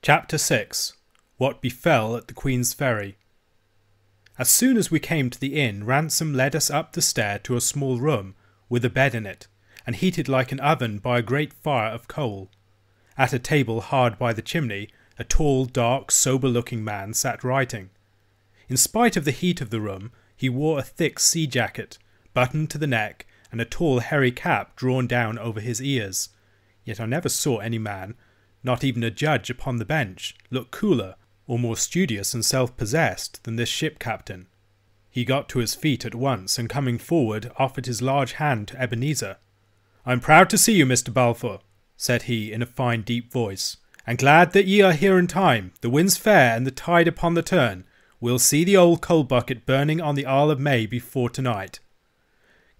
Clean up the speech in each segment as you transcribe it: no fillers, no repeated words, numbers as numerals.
Chapter 6. What Befell at the Queen's Ferry. As soon as we came to the inn, Ransom led us up the stair to a small room with a bed in it, and heated like an oven by a great fire of coal. At a table hard by the chimney, a tall, dark, sober-looking man sat writing. In spite of the heat of the room, he wore a thick sea jacket, buttoned to the neck, and a tall hairy cap drawn down over his ears. Yet I never saw any man, not even a judge upon the bench, look cooler or more studious and self-possessed than this ship captain. He got to his feet at once, and coming forward, offered his large hand to Ebenezer. "I am proud to see you, Mr. Balfour," said he in a fine deep voice, "and glad that ye are here in time. The wind's fair and the tide upon the turn. We'll see the old coal bucket burning on the Isle of May before tonight."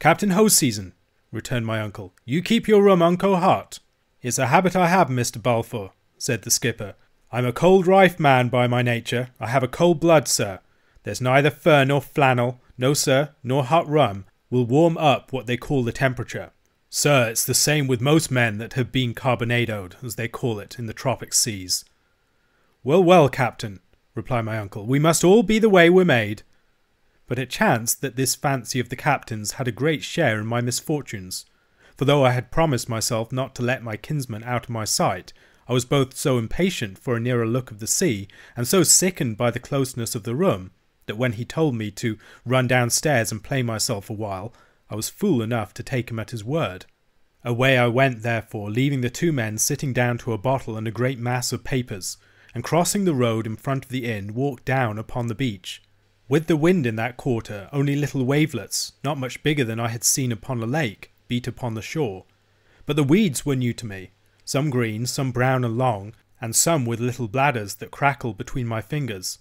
"Captain Hoseason," returned my uncle, "you keep your room unco hot." "It's a habit I have, Mr. Balfour," said the skipper. "I'm a cold rife man by my nature. I have a cold blood, sir. There's neither fur nor flannel, no sir, nor hot rum, will warm up what they call the temperature. Sir, it's the same with most men that have been carbonadoed, as they call it, in the tropic seas." "Well, well, captain," replied my uncle, "we must all be the way we're made." But it chanced that this fancy of the captain's had a great share in my misfortunes. For though I had promised myself not to let my kinsman out of my sight, I was both so impatient for a nearer look of the sea, and so sickened by the closeness of the room, that when he told me to run downstairs and play myself a while, I was fool enough to take him at his word. Away I went, therefore, leaving the two men sitting down to a bottle and a great mass of papers, and crossing the road in front of the inn, walked down upon the beach. With the wind in that quarter, only little wavelets, not much bigger than I had seen upon a lake, beat upon the shore. But the weeds were new to me, some green, some brown and long, and some with little bladders that crackled between my fingers.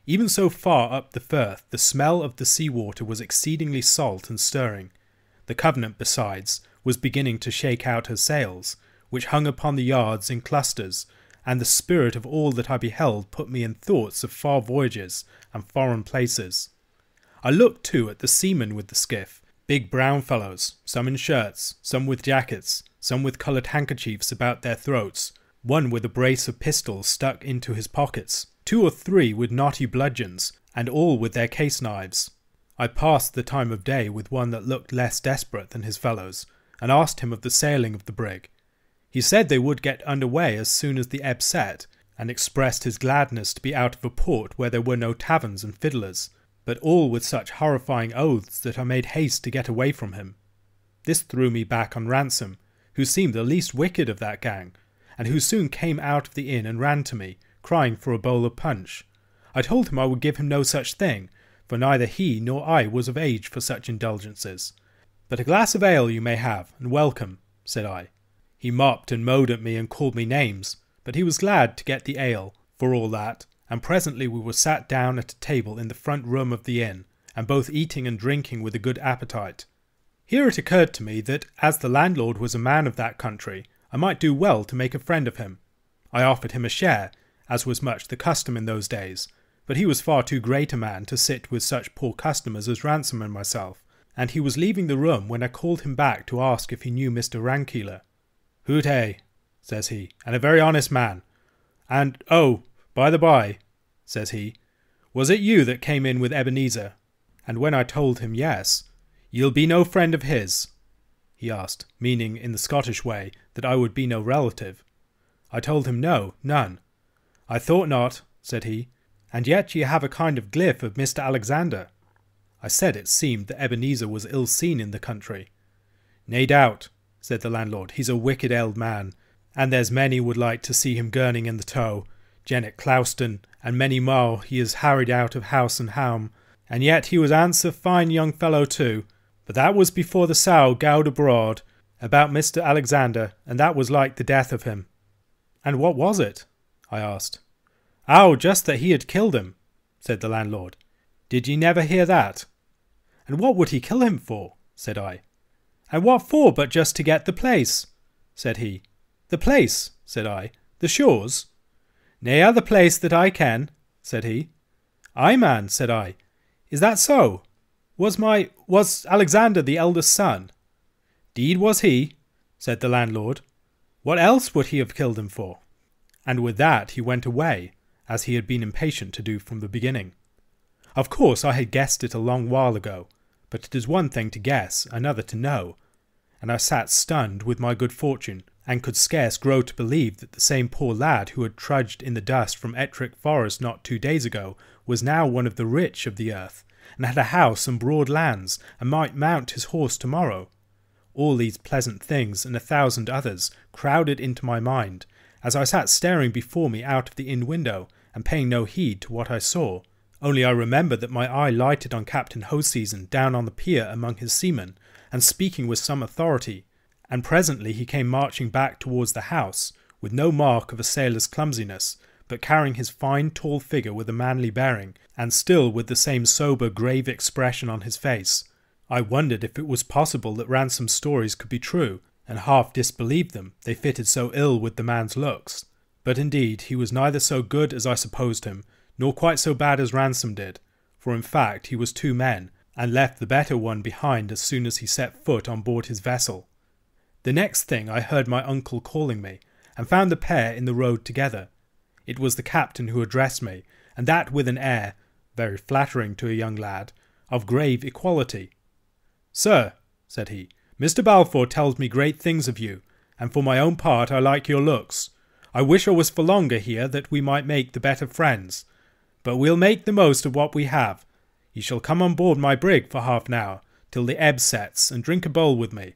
Even so far up the firth, the smell of the sea water was exceedingly salt and stirring. The Covenant, besides, was beginning to shake out her sails, which hung upon the yards in clusters, and the spirit of all that I beheld put me in thoughts of far voyages and foreign places. I looked too at the seamen with the skiff, big brown fellows, some in shirts, some with jackets, some with coloured handkerchiefs about their throats, one with a brace of pistols stuck into his pockets, 2 or 3 with knotty bludgeons, and all with their case knives. I passed the time of day with one that looked less desperate than his fellows, and asked him of the sailing of the brig. He said they would get under way as soon as the ebb set, and expressed his gladness to be out of a port where there were no taverns and fiddlers, but all with such horrifying oaths that I made haste to get away from him. This threw me back on Ransom, who seemed the least wicked of that gang, and who soon came out of the inn and ran to me, crying for a bowl of punch. I told him I would give him no such thing, for neither he nor I was of age for such indulgences. "But a glass of ale you may have, and welcome," said I. He mopped and mowed at me and called me names, but he was glad to get the ale, for all that, and presently we were sat down at a table in the front room of the inn, and both eating and drinking with a good appetite. Here it occurred to me that, as the landlord was a man of that country, I might do well to make a friend of him. I offered him a share, as was much the custom in those days, but he was far too great a man to sit with such poor customers as Ransom and myself, and he was leaving the room when I called him back to ask if he knew Mr. Rankeeler. "Hoot, says he, "and a very honest man. And, oh, by the by," says he, "was it you that came in with Ebenezer?" And when I told him yes, "You'll be no friend of his?" he asked, meaning in the Scottish way that I would be no relative. I told him no, none. "I thought not," said he, "and yet ye have a kind of gliff of Mr. Alexander." I said it seemed that Ebenezer was ill seen in the country. "Nae doubt," said the landlord, "he's a wicked auld man, and there's many would like to see him gurning in the tow. Jennet Clouston, and many more he has harried out of house and home, and yet he was ance a fine young fellow too. But that was before the sow gowed abroad about Mr. Alexander, and that was like the death of him." "And what was it?" I asked. "Oh, just that he had killed him," said the landlord. "Did ye never hear that?" "And what would he kill him for?" said I. "And what for but just to get the place?" said he. "The place?" said I. "The shores?" "Nae other place that I ken," said he. "Aye, man," said I. "Is that so? Was Alexander the eldest son?" "Deed was he," said the landlord. "What else would he have killed him for?" And with that he went away, as he had been impatient to do from the beginning. Of course I had guessed it a long while ago, but it is one thing to guess, another to know, and I sat stunned with my good fortune, and could scarce grow to believe that the same poor lad who had trudged in the dust from Ettrick Forest not 2 days ago was now one of the rich of the earth, and had a house and broad lands, and might mount his horse tomorrow. All these pleasant things and 1,000 others crowded into my mind, as I sat staring before me out of the inn window, and paying no heed to what I saw. Only I remembered that my eye lighted on Captain Hoseason down on the pier among his seamen, and speaking with some authority, and presently he came marching back towards the house, with no mark of a sailor's clumsiness, but carrying his fine tall figure with a manly bearing, and still with the same sober grave expression on his face. I wondered if it was possible that Ransom's stories could be true, and half disbelieved them, they fitted so ill with the man's looks. But indeed he was neither so good as I supposed him, nor quite so bad as Ransom did, for in fact he was 2 men, and left the better one behind as soon as he set foot on board his vessel. The next thing I heard my uncle calling me, and found the pair in the road together. It was the captain who addressed me, and that with an air, very flattering to a young lad, of grave equality. "Sir," said he, "Mr. Balfour tells me great things of you, and for my own part I like your looks. I wish I was for longer here that we might make the better friends. But we'll make the most of what we have. You shall come on board my brig for half an hour, till the ebb sets, and drink a bowl with me."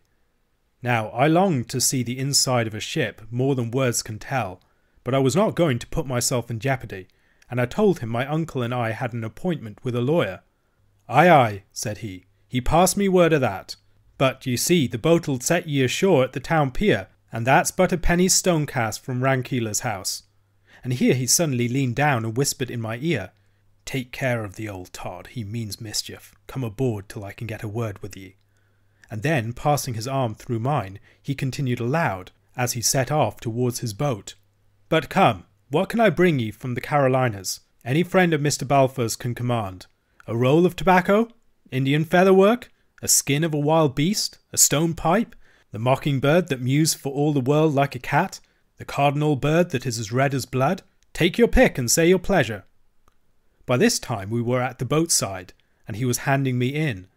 Now I longed to see the inside of a ship more than words can tell, but I was not going to put myself in jeopardy, and I told him my uncle and I had an appointment with a lawyer. "Aye, aye," said he passed me word of that. But, you see, the boat'll set ye ashore at the town pier, and that's but a penny's stone cast from Rankeeler's house." And here he suddenly leaned down and whispered in my ear, "Take care of the old tod, he means mischief. Come aboard till I can get a word with ye." And then, passing his arm through mine, he continued aloud, as he set off towards his boat, "But come, what can I bring ye from the Carolinas? Any friend of Mr. Balfour's can command. A roll of tobacco? Indian feather work? A skin of a wild beast? A stone pipe? The mocking-bird that mews for all the world like a cat? The cardinal bird that is as red as blood? Take your pick and say your pleasure." By this time we were at the boat side, and he was handing me in.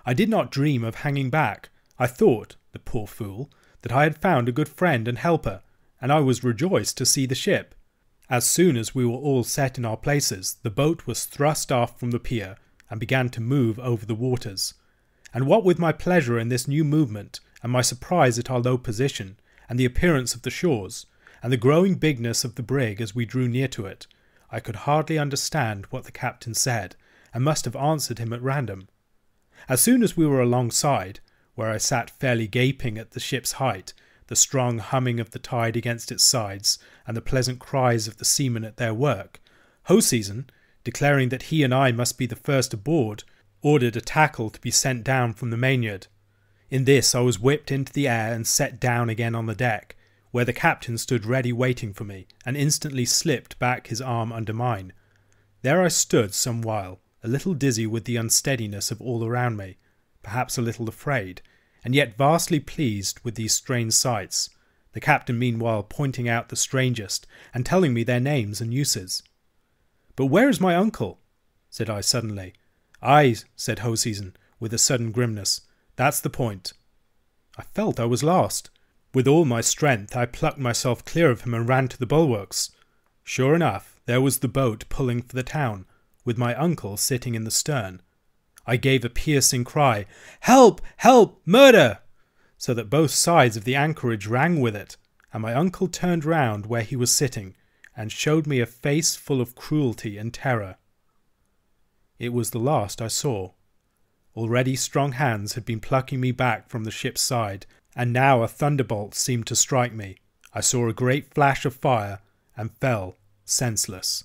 I did not dream of hanging back. I thought, the poor fool, that I had found a good friend and helper, and I was rejoiced to see the ship. As soon as we were all set in our places, the boat was thrust off from the pier, and began to move over the waters. And what with my pleasure in this new movement, and my surprise at our low position, and the appearance of the shores, and the growing bigness of the brig as we drew near to it, I could hardly understand what the captain said, and must have answered him at random. As soon as we were alongside, where I sat fairly gaping at the ship's height, the strong humming of the tide against its sides, and the pleasant cries of the seamen at their work, Hoseason, declaring that he and I must be the first aboard, ordered a tackle to be sent down from the mainyard. In this I was whipped into the air and set down again on the deck, where the captain stood ready waiting for me, and instantly slipped back his arm under mine. There I stood some while, a little dizzy with the unsteadiness of all around me, perhaps a little afraid, and yet vastly pleased with these strange sights, the captain meanwhile pointing out the strangest, and telling me their names and uses. "But where is my uncle?" said I suddenly. "Aye," said Hoseason, with a sudden grimness, "that's the point." I felt I was lost. With all my strength I plucked myself clear of him and ran to the bulwarks. Sure enough, there was the boat pulling for the town, with my uncle sitting in the stern. I gave a piercing cry, "Help! Help! Murder!" so that both sides of the anchorage rang with it, and my uncle turned round where he was sitting, and showed me a face full of cruelty and terror. It was the last I saw. Already strong hands had been plucking me back from the ship's side, and now a thunderbolt seemed to strike me. I saw a great flash of fire, and fell senseless.